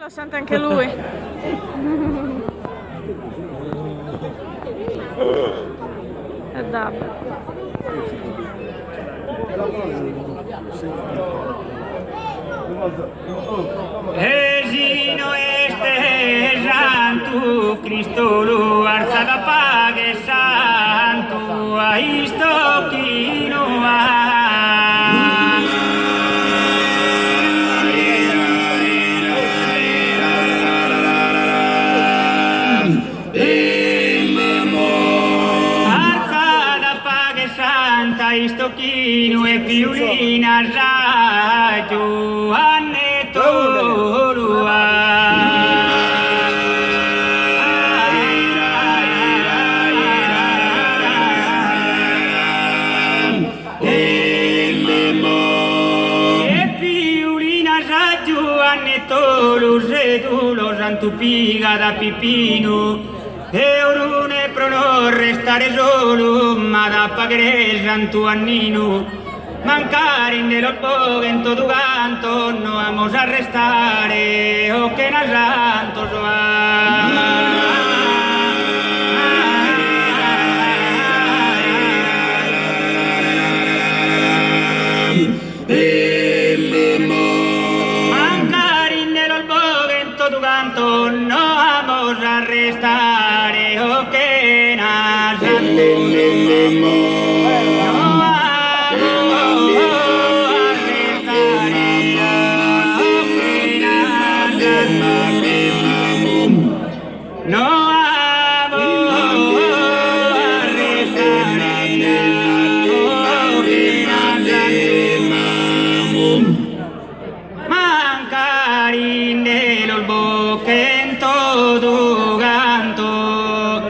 Lo sente anche lui. È davvero. Esino este santu, Cristo luar sada pague santu, a isto kino Santa isto kino e piulina raggio anne torua. E piulina raggio anne toru sedulo santu piga da pipino. E orune pro non restare solo, ma da pagare santu annino. Mancare nello spogento tu canto, no vamos a restare, o che na santo Mancare nello spogento tu canto, no vamos a restare, o che na santo No amo a restare, mancare nello boccento tu canto,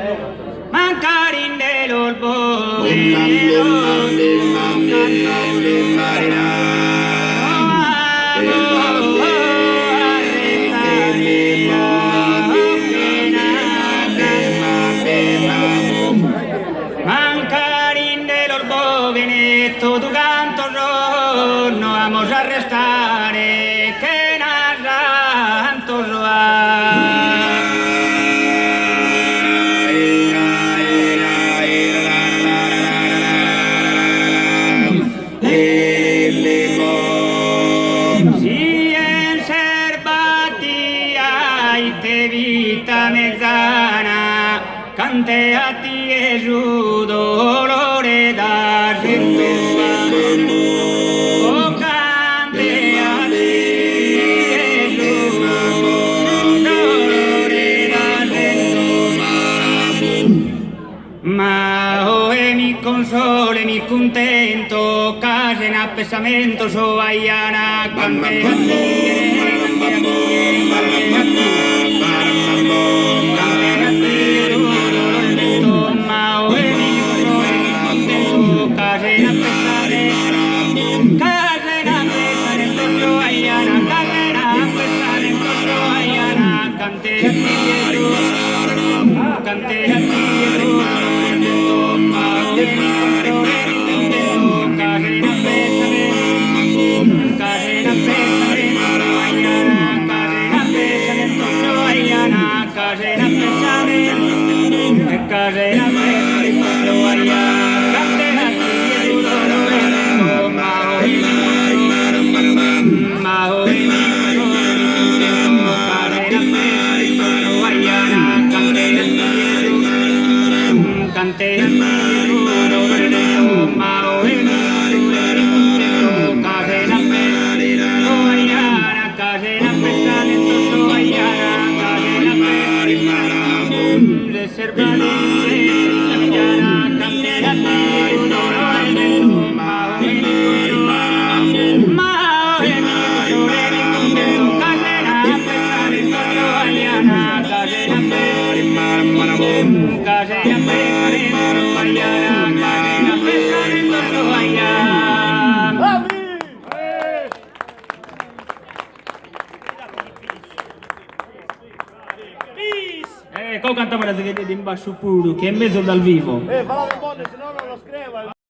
mancare nello boccento tu canto. Veneto tu canto no vamos a restare che na santo si en serbatia y te vita mezzana cante a ti e su dolore da ma hoy mi console, mi contento, casi en apesamento, so ayana, cante a Come cantava la segreta di Imbasciupuru, che è in mezzo dal vivo. Falla le bonne, se no non lo scrivo.